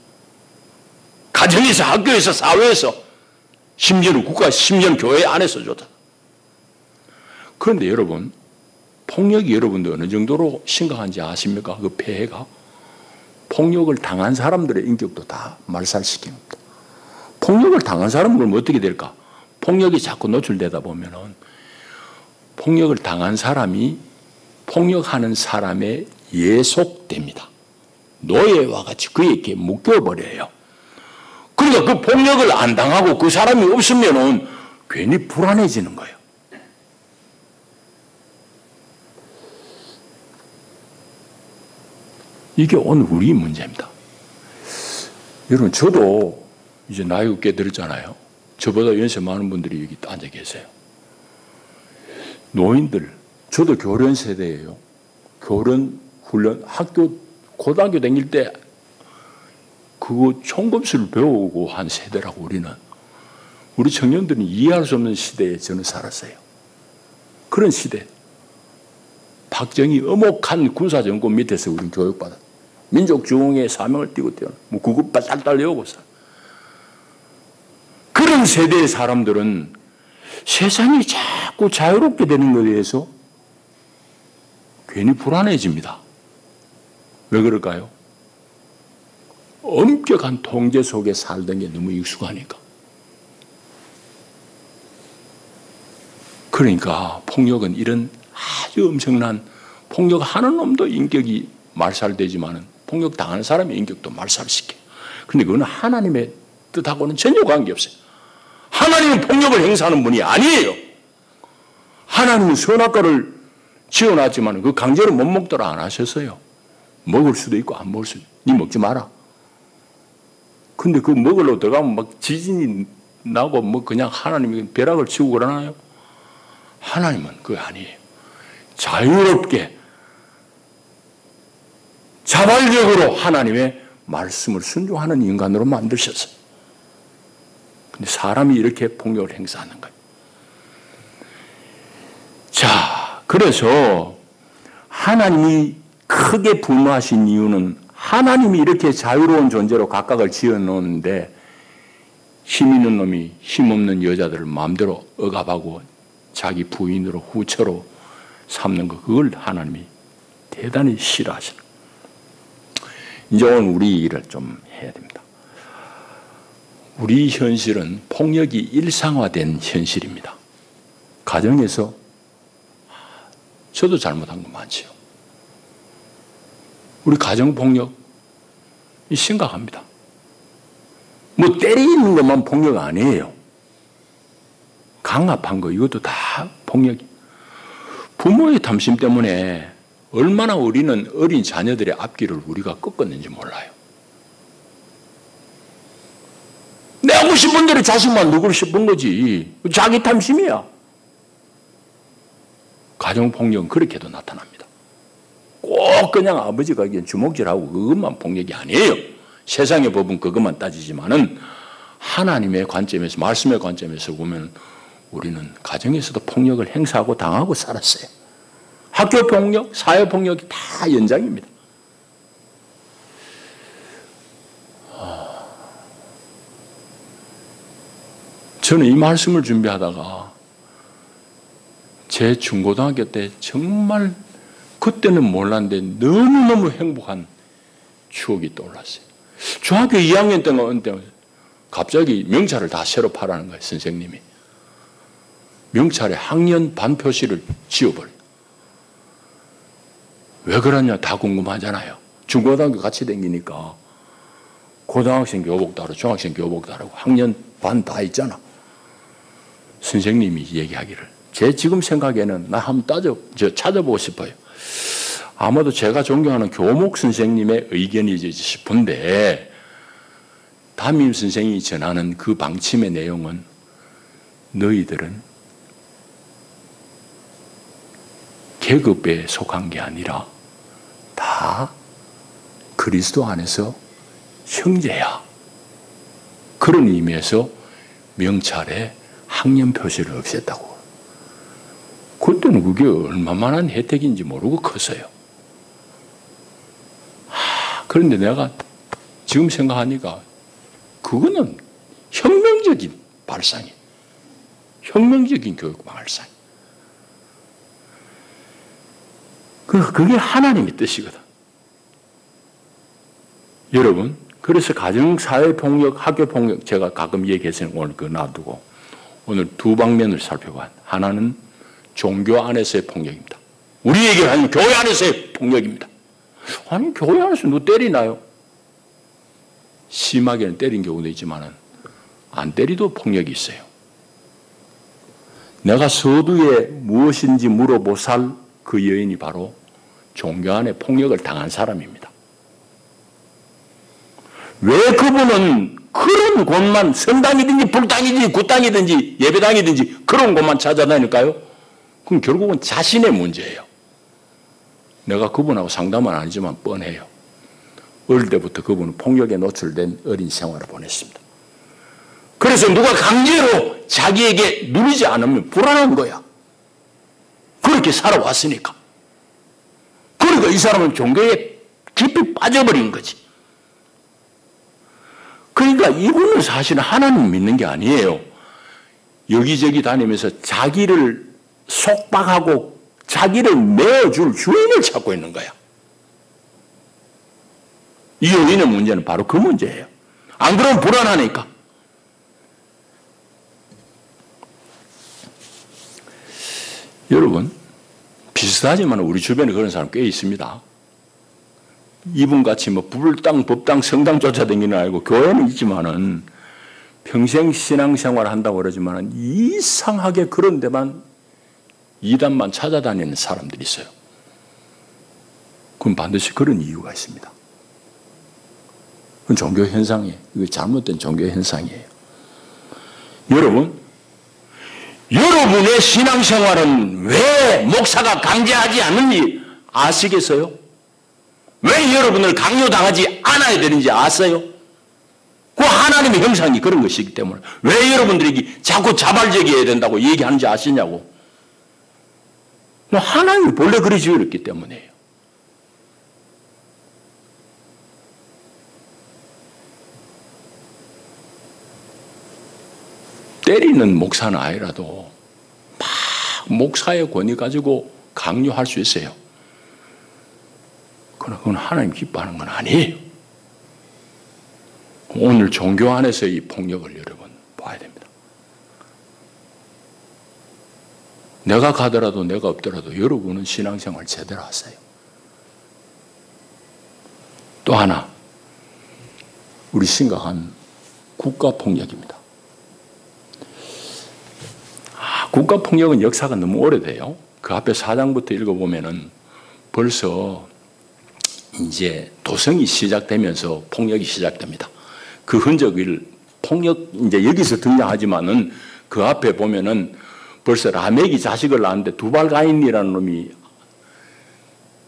가정에서, 학교에서, 사회에서, 심지어는 국가, 심지어는 교회 안에서조차. 그런데 여러분, 폭력이 여러분도 어느 정도로 심각한지 아십니까? 그 폐해가. 폭력을 당한 사람들의 인격도 다 말살시킵니다. 폭력을 당한 사람은 그럼 어떻게 될까? 폭력이 자꾸 노출되다 보면은 폭력을 당한 사람이 폭력하는 사람의 예속됩니다. 노예와 같이 그에게 묶여버려요. 그러니까 그 폭력을 안 당하고 그 사람이 없으면은 괜히 불안해지는 거예요. 이게 오늘 우리 문제입니다. 여러분, 저도 이제 나이가 꽤 들었잖아요. 저보다 연세 많은 분들이 여기 앉아 계세요. 노인들, 저도 교련 세대예요. 교련, 훈련, 학교, 고등학교 다닐 때 그거 총검술을 배우고 한 세대라고 우리는. 우리 청년들은 이해할 수 없는 시대에 저는 살았어요. 그런 시대. 박정희 엄혹한 군사정권 밑에서 우리는 교육받았어요. 민족 중흥의 사명을 띠고 태어나. 뭐 그거 딸딸 외우고 살아. 그런 세대의 사람들은 세상이 자꾸 자유롭게 되는 것에 대해서 괜히 불안해집니다. 왜 그럴까요? 엄격한 통제 속에 살던 게 너무 익숙하니까. 그러니까 폭력은 이런 아주 엄청난, 폭력하는 놈도 인격이 말살되지만 폭력 당하는 사람의 인격도 말살시켜요. 그런데 그건 하나님의 뜻하고는 전혀 관계없어요. 하나님은 폭력을 행사하는 분이 아니에요. 하나님은 선악과를 지어놨지만 그 강제로 못 먹도록 안 하셨어요. 먹을 수도 있고 안 먹을 수도 있고. 니 먹지 마라. 근데 그 먹으러 들어가면 막 지진이 나고 뭐 그냥 하나님이 벼락을 치고 그러나요? 하나님은 그거 아니에요. 자유롭게 자발적으로 하나님의 말씀을 순종하는 인간으로 만드셨어요. 근데 사람이 이렇게 폭력을 행사하는 거예요. 자, 그래서 하나님이 크게 분노하신 이유는 하나님이 이렇게 자유로운 존재로 각각을 지어놓는데 힘 있는 놈이 힘없는 여자들을 마음대로 억압하고 자기 부인으로 후처로 삼는 것, 그걸 하나님이 대단히 싫어하시는 거예요. 이제 오늘 우리 일을 좀 해야 됩니다. 우리 현실은 폭력이 일상화된 현실입니다. 가정에서 저도 잘못한 거 많지요. 우리 가정폭력이 심각합니다. 뭐 때리는 것만 폭력 아니에요. 강압한 거 이것도 다 폭력이. 부모의 탐심 때문에 얼마나 우리는 어린 자녀들의 앞길을 우리가 꺾었는지 몰라요. 내 하고 싶은 대로 자식만 누구를 싶은 거지. 자기 탐심이야. 가정폭력은 그렇게도 나타납니다. 꼭 그냥 아버지가 주먹질하고 그것만 폭력이 아니에요. 세상의 법은 그것만 따지지만은 하나님의 관점에서, 말씀의 관점에서 보면 우리는 가정에서도 폭력을 행사하고 당하고 살았어요. 학교 폭력, 사회 폭력이 다 연장입니다. 저는 이 말씀을 준비하다가 제 중고등학교 때 정말 그때는 몰랐는데 너무너무 행복한 추억이 떠올랐어요. 중학교 2학년 때는 갑자기 명찰을 다 새로 파라는 거예요, 선생님이. 명찰에 학년 반 표시를 지워버려요. 왜 그러냐 다 궁금하잖아요. 중고등학교 같이 다니니까 고등학생 교복도 하고 중학생 교복도 하고 학년 반 다 있잖아. 선생님이 얘기하기를, 제 지금 생각에는 나 한번 찾아보고 싶어요. 아마도 제가 존경하는 교목 선생님의 의견이지 싶은데 담임 선생이 전하는 그 방침의 내용은 너희들은 계급에 속한 게 아니라 다 그리스도 안에서 형제야. 그런 의미에서 명찰에 학년 표시를 없앴다고. 그때는 그게 얼마만한 혜택인지 모르고 컸어요. 그런데 내가 지금 생각하니까 그거는 혁명적인 발상이에요. 혁명적인 교육 발상. 그게 하나님의 뜻이거든. 여러분, 그래서 가정, 사회 폭력, 학교 폭력 제가 가끔 얘기해서 오늘 그거 놔두고 오늘 두 방면을 살펴봐. 하나는 종교 안에서의 폭력입니다. 우리 얘기하는 교회 안에서의 폭력입니다. 아니, 교회 안에서 누구 때리나요? 심하게는 때린 경우도 있지만 안 때리도 폭력이 있어요. 내가 서두에 무엇인지 물어보살 그 여인이 바로 종교 안에 폭력을 당한 사람입니다. 왜 그분은 그런 곳만 성당이든지 불당이든지 굿당이든지 예배당이든지 그런 곳만 찾아다닐까요? 그럼 결국은 자신의 문제예요. 내가 그분하고 상담은 아니지만 뻔해요. 어릴 때부터 그분은 폭력에 노출된 어린 생활을 보냈습니다. 그래서 누가 강제로 자기에게 누리지 않으면 불안한 거야. 그렇게 살아왔으니까. 그러니까 이 사람은 종교에 깊이 빠져버린 거지. 그러니까 이분은 사실은 하나님 믿는 게 아니에요. 여기저기 다니면서 자기를 속박하고 자기를 내어줄 주인을 찾고 있는 거야. 이 연인의 문제는 바로 그 문제예요. 안 그러면 불안하니까. 여러분, 비슷하지만 우리 주변에 그런 사람 꽤 있습니다. 이분같이 뭐 불당, 법당, 성당 쫓아다니는 아니고 교회는 있지만은 평생 신앙생활 한다고 그러지만은 이상하게 그런 데만 이단만 찾아다니는 사람들이 있어요. 그럼 반드시 그런 이유가 있습니다. 그건 종교 현상이에요. 이거 잘못된 종교 현상이에요. 여러분의 신앙생활은 왜 목사가 강제하지 않는지 아시겠어요? 왜 여러분을 강요당하지 않아야 되는지 아세요? 그 하나님의 형상이 그런 것이기 때문에 왜 여러분들이 자꾸 자발적이어야 된다고 얘기하는지 아시냐고. 하나님이 본래 그리 지으셨기 때문에요. 때리는 목사는 아니라도 막 목사의 권위 가지고 강요할 수 있어요. 그러나 그건 하나님 기뻐하는 건 아니에요. 오늘 종교 안에서 이 폭력을 여러분 봐야 됩니다. 내가 가더라도 내가 없더라도 여러분은 신앙생활 제대로 하세요. 또 하나, 우리 심각한 국가폭력입니다. 국가폭력은 역사가 너무 오래돼요. 그 앞에 4장부터 읽어보면은 벌써 이제 도성이 시작되면서 폭력이 시작됩니다. 그 흔적을 이제 여기서 등장하지만은 그 앞에 보면은 벌써 라멕이 자식을 낳았는데 두발가인이라는 놈이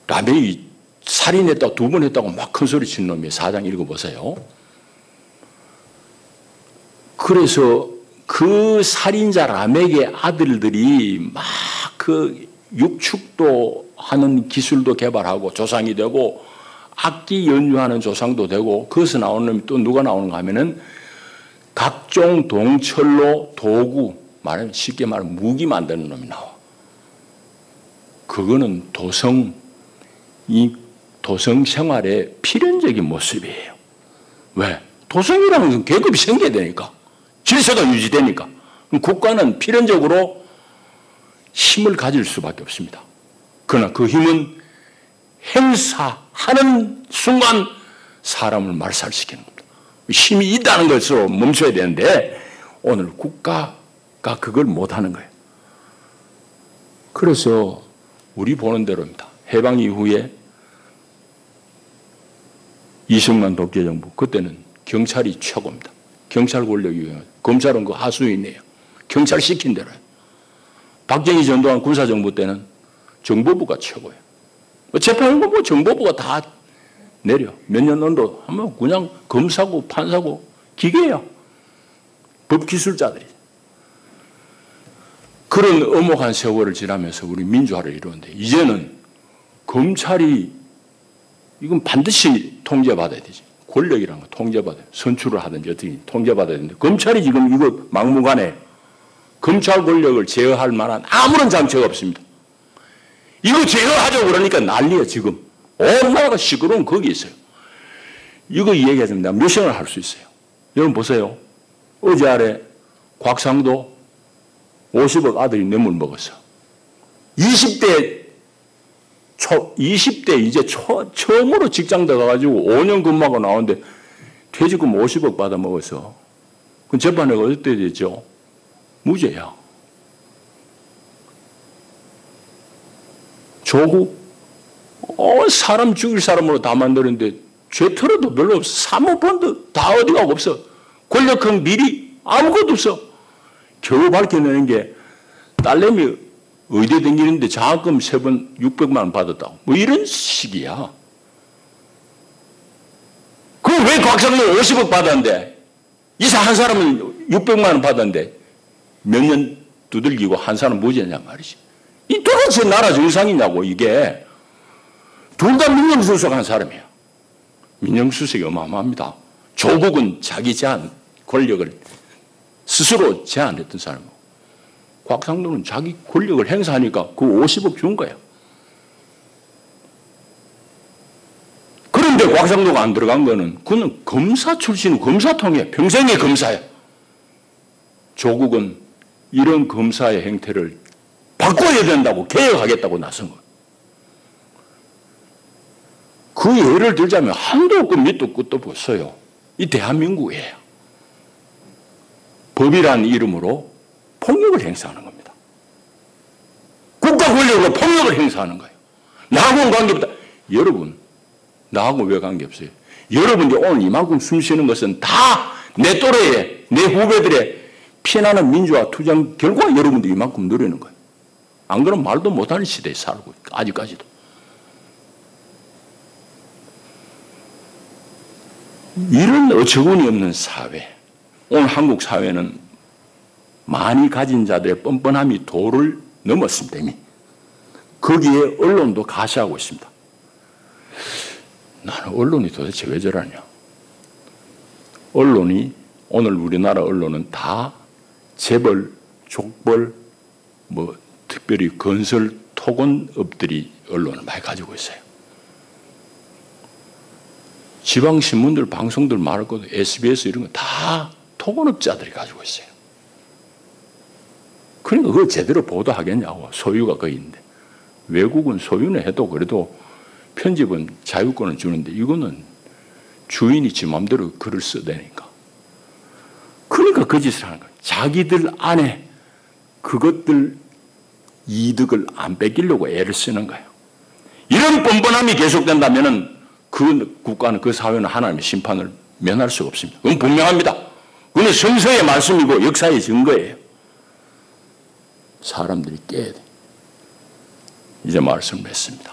라멕이 살인했다고 2번 했다고 막 큰 소리 치는 놈이 4장 읽어보세요. 그래서 그 살인자 라멕의 아들들이 막 그 육축도 하는 기술도 개발하고 조상이 되고 악기 연주하는 조상도 되고 거기서 나오는 놈이 또 누가 나오는가 하면은 각종 동철로 도구, 말하면 쉽게 말하면 무기 만드는 놈이 나와. 그거는 이 도성 생활의 필연적인 모습이에요. 왜? 도성이라는 건 계급이 생겨야 되니까. 질서가 유지되니까. 국가는 필연적으로 힘을 가질 수밖에 없습니다. 그러나 그 힘은 행사하는 순간 사람을 말살시키는 겁니다. 힘이 있다는 것으로 멈춰야 되는데 오늘 국가가 그걸 못하는 거예요. 그래서 우리 보는 대로입니다. 해방 이후에 이승만 독재정부, 그때는 경찰이 최고입니다. 경찰 권력이, 검찰은 그 하수인이에요. 경찰 시킨 대로요. 박정희 전두환 군사정부 때는 정보부가 최고예요. 재판은 뭐 정보부가 다 내려. 몇 년 정도 하면 그냥 검사고 판사고 기계야. 법기술자들이. 그런 엄혹한 세월을 지나면서 우리 민주화를 이루는데 이제는 검찰이 이건 반드시 통제받아야 되지. 권력이라는 거 통제받아요. 선출을 하든지 어떻게 통제받아야 되는데 검찰이 지금 이거 막무가내 검찰 권력을 제어할 만한 아무런 장치가 없습니다. 이거 제어하자고 그러니까 난리야 지금. 온 나라가 시끄러운 거기 있어요. 이거 얘기하자면 내가 몇 시간을 할 수 있어요. 여러분 보세요. 어제 아래 곽상도 50억 아들이 뇌물 먹었어. 20대 이제 처음으로 직장 들어가가지고 5년 근무하고 나오는데 퇴직금 50억 받아 먹었어. 그럼 재판에 어떻게 됐죠? 무죄야. 조국, 사람 죽일 사람으로 다 만드는데 죄 털어도 별로 없어. 사모펀드 다 어디 가고 없어. 권력형 미리 아무것도 없어. 겨우 밝혀내는 게 딸내미 의대 다니는데 장학금 3번 600만 원 받았다고. 뭐 이런 식이야. 그럼 왜 곽상도 50억 받았는데 이사 한 사람은 600만 원 받았는데 몇 년 두들기고 한 사람 무죄냐 말이지. 이 도대체 나라 정상이냐고. 이게 둘 다 민정수석한 사람이야. 민정수석이 어마어마합니다. 조국은 자기 제한 권력을 스스로 제한했던 사람이고 곽상도는 자기 권력을 행사하니까 그 50억 준 거야. 그런데 곽상도가 안 들어간 거는 그는 검사 출신, 검사통이에요. 평생의 검사야. 조국은 이런 검사의 행태를 바꿔야 된다고 개혁하겠다고 나선 거예요. 그 예를 들자면 한도 없고 밑도 끝도 없어요. 이 대한민국이에요. 법이라는 이름으로 폭력을 행사하는 겁니다. 국가 권력으로 폭력을 행사하는 거예요. 나하고는 관계없다. 여러분, 나하고 왜 관계없어요? 여러분이 오늘 이만큼 숨 쉬는 것은 다 내 또래의, 내 후배들의 피나는 민주화 투쟁 결과 여러분들이 이만큼 누리는 거예요. 안 그러면 말도 못하는 시대에 살고 있고, 아직까지도. 이런 어처구니 없는 사회, 오늘 한국 사회는 많이 가진 자들의 뻔뻔함이 도를 넘었습니다, 이미. 거기에 언론도 가시하고 있습니다. 나는 언론이 도대체 왜 저러냐? 언론이, 오늘 우리나라 언론은 다 재벌, 족벌, 특별히 건설 토건업들이 언론을 많이 가지고 있어요. 지방신문들, 방송들 말할 것도 SBS 이런 거 다 토건업자들이 가지고 있어요. 그러니까 그걸 제대로 보도하겠냐고. 소유가 거의 있는데. 외국은 소유는 해도 그래도 편집은 자유권을 주는데 이거는 주인이 지 마음대로 글을 써대니까. 그러니까 그 짓을 하는 거예요. 자기들 안에 그것들 이득을 안 뺏기려고 애를 쓰는 거예요. 이런 뻔뻔함이 계속된다면 그 국가는, 그 사회는 하나님의 심판을 면할 수가 없습니다. 그건 분명합니다. 그건 성서의 말씀이고 역사의 증거예요. 사람들이 깨야 돼. 이제 말씀을 했습니다.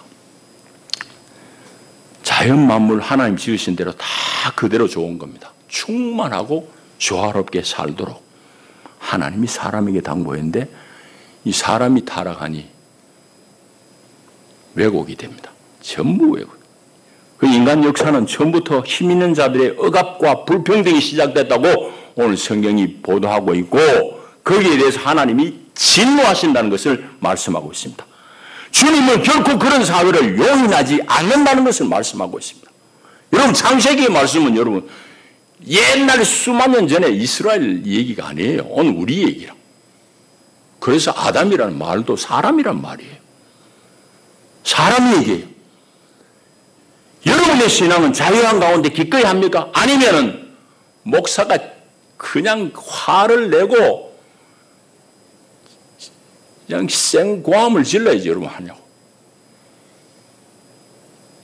자연 만물 하나님 지으신 대로 다 그대로 좋은 겁니다. 충만하고 조화롭게 살도록 하나님이 사람에게 당부했는데 이 사람이 타락하니 왜곡이 됩니다. 전부 왜곡. 그 인간 역사는 처음부터 힘 있는 자들의 억압과 불평등이 시작됐다고 오늘 성경이 보도하고 있고 거기에 대해서 하나님이 진노하신다는 것을 말씀하고 있습니다. 주님은 결코 그런 사회를 용인하지 않는다는 것을 말씀하고 있습니다. 여러분, 창세기의 말씀은 여러분 옛날 수만 년 전에 이스라엘 얘기가 아니에요. 오늘 우리 얘기라. 그래서 아담이라는 말도 사람이란 말이에요. 사람 얘기예요. 여러분의 신앙은 자유한 가운데 기꺼이 합니까? 아니면은 목사가 그냥 화를 내고 그냥 생고함을 질러야지 여러분 하냐고.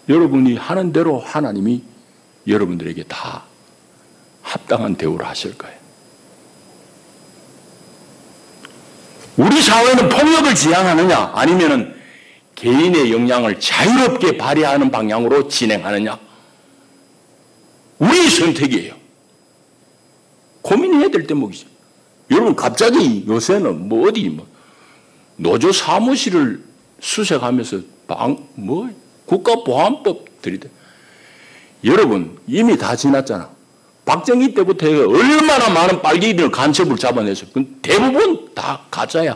여러분이 하는 대로 하나님이 여러분들에게 다 합당한 대우를 하실 거예요. 우리 사회는 폭력을 지향하느냐 아니면은 개인의 역량을 자유롭게 발휘하는 방향으로 진행하느냐. 우리의 선택이에요. 고민해야 될 대목이죠. 여러분 갑자기 요새는 어디 노조 사무실을 수색하면서 국가보안법 들이대. 여러분 이미 다 지났잖아. 박정희 때부터 얼마나 많은 빨갱이들 간첩을 잡아냈어요. 그건 대부분 다 가짜야.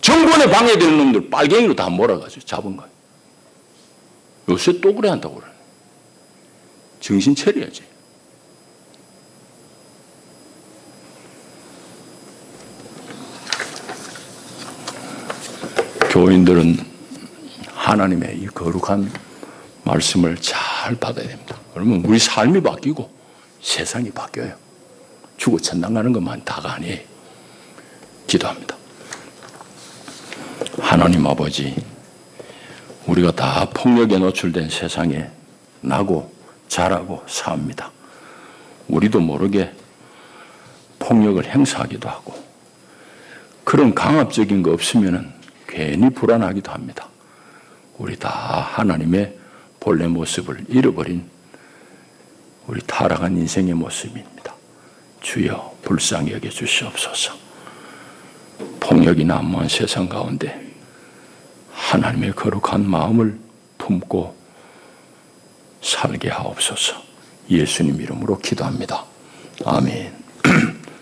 정권에 방해되는 놈들 빨갱이로 다 몰아가지고 잡은 거예요. 요새 또 그래 한다고 그러네. 정신 차려야지. 교인들은 하나님의 이 거룩한 말씀을 잘 받아야 됩니다. 그러면 우리 삶이 바뀌고 세상이 바뀌어요. 죽어 천당 가는 것만 다가 아니에요. 기도합니다. 하나님 아버지, 우리가 다 폭력에 노출된 세상에 나고 자라고 삽니다. 우리도 모르게 폭력을 행사하기도 하고 그런 강압적인 거 없으면 괜히 불안하기도 합니다. 우리 다 하나님의 본래 모습을 잃어버린 우리 타락한 인생의 모습입니다. 주여 불쌍히 여겨 주시옵소서. 폭력이 난무한 세상 가운데 하나님의 거룩한 마음을 품고 살게 하옵소서. 예수님 이름으로 기도합니다. 아멘.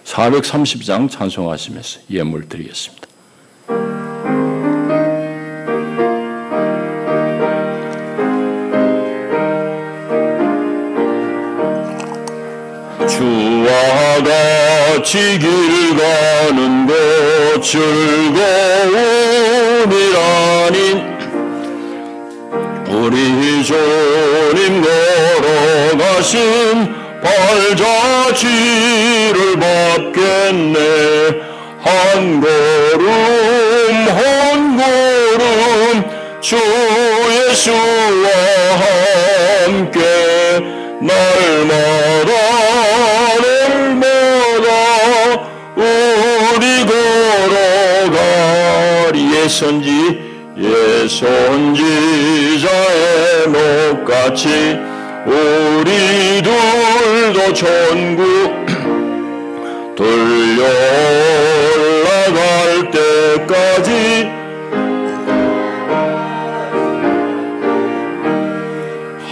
430장 찬송하시면서 예물 드리겠습니다. 같이 길 가는 것 즐거움이라니 우리 주님 걸어가신 발자취를 밟겠네. 한 걸음 한 걸음 주 예수와 함께 날마다 우리 걸어가리. 예선지자의 녹같이 우리들도 천국 들려 올라갈 때까지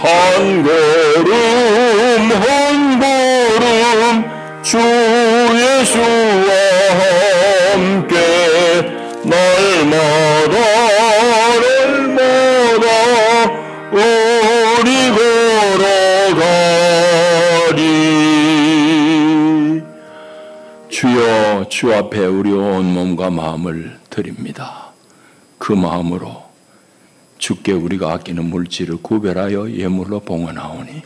한 걸음 한 걸음 주 예수와 함께 날마다 우리 걸어가리. 주여, 주 앞에 우리 온 몸과 마음을 드립니다. 그 마음으로 주께 우리가 아끼는 물질을 구별하여 예물로 봉헌하오니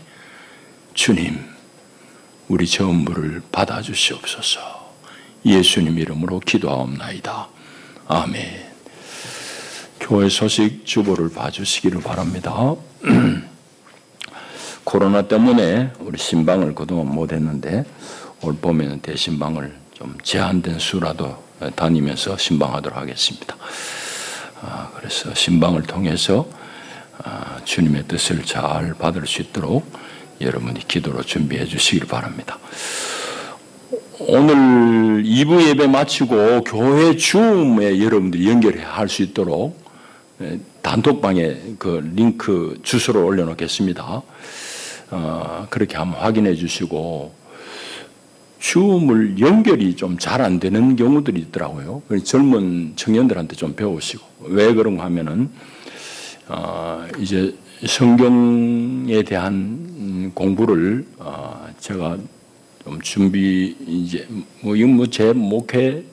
주님, 우리 전부를 받아주시옵소서. 예수님 이름으로 기도하옵나이다. 아멘. 교회 소식 주보를 봐주시기를 바랍니다. 코로나 때문에 우리 신방을 그동안 못했는데 올 봄에는 대신방을 좀 제한된 수라도 다니면서 신방하도록 하겠습니다. 그래서 신방을 통해서 주님의 뜻을 잘 받을 수 있도록 여러분이 기도로 준비해 주시길 바랍니다. 오늘 2부 예배 마치고 교회 줌에 여러분들이 연결할 수 있도록 단톡방에 그 링크 주소를 올려놓겠습니다. 그렇게 한번 확인해 주시고, 줌을 연결이 좀 잘 안 되는 경우들이 있더라고요. 젊은 청년들한테 좀 배우시고. 왜 그런가 하면은 이제 성경에 대한 공부를 제가 좀 준비, 이제 이건 제 목회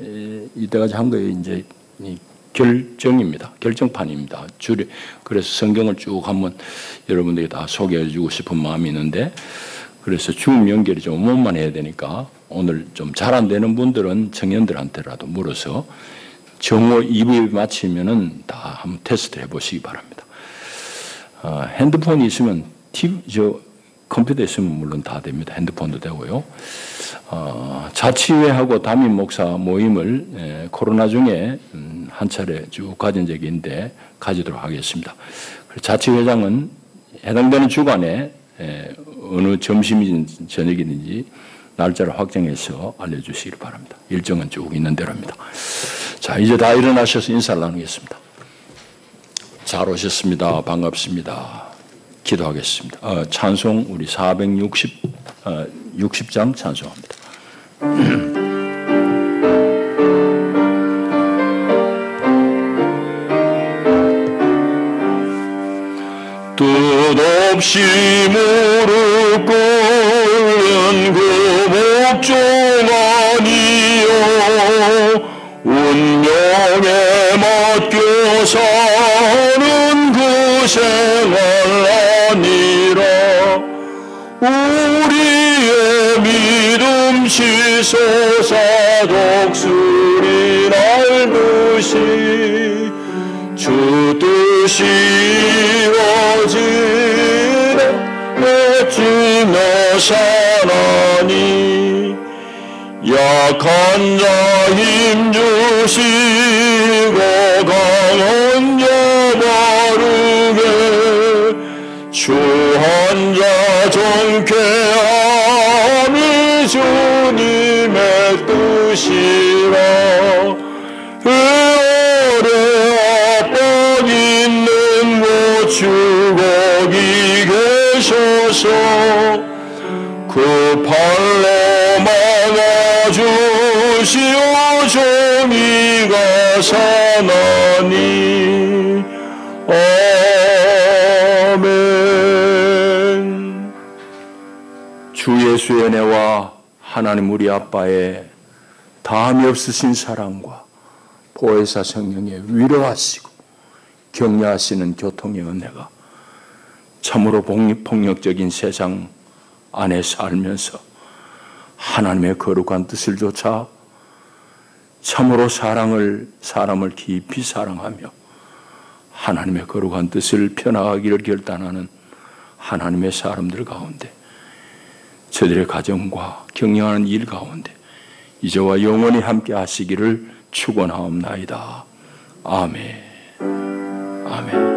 이때까지 한 거에 이제 결정입니다. 결정판입니다. 그래서 성경을 쭉 한번 여러분들에게 다 소개해 주고 싶은 마음이 있는데, 그래서 줌 연결이 좀 원만해야 되니까 오늘 좀 잘 안 되는 분들은 청년들한테라도 물어서 정오 2부 마치면은 다 한번 테스트 해 보시기 바랍니다. 핸드폰이 있으면 컴퓨터 있으면 물론 다 됩니다. 핸드폰도 되고요. 자치회하고 담임 목사 모임을 코로나 중에 한 차례 쭉 가진 적이 있는데 가지도록 하겠습니다. 자치회장은 해당되는 주간에 어느 점심이든지 저녁이든지 날짜를 확정해서 알려주시기 바랍니다. 일정은 쭉 있는 대로입니다. 자, 이제 다 일어나셔서 인사를 나누겠습니다. 잘 오셨습니다. 반갑습니다. 기도하겠습니다. 찬송 우리 460장 찬송합니다. 뜻없이 무릎 꿇는 그 목종 아니요 운명에 맡겨 사는 그 생활 아니라 우리의 믿음 시소사 독수리 날듯이 주 뜻이 이루어지네 애쓰며 사나니 약한 자 힘주시고 강한 자 바르게 주 한 자 정케하니 주님의 뜻이라 오래 압박 있는 곳 주 거기 계셔서 그 팔로 막아주시오 종이가 사나니 아멘. 주 예수의 은혜와 하나님 우리 아빠의 다함이 없으신 사랑과 보혜사 성령의 위로하시고 격려하시는 교통의 은혜가 참으로 폭력적인 세상 안에 살면서 하나님의 거룩한 뜻을 좇아 참으로 사람을 깊이 사랑하며 하나님의 거룩한 뜻을 펴나가기를 결단하는 하나님의 사람들 가운데 저들의 가정과 경영하는 일 가운데 이제와 영원히 함께 하시기를 축원하옵나이다. 아멘. 아멘.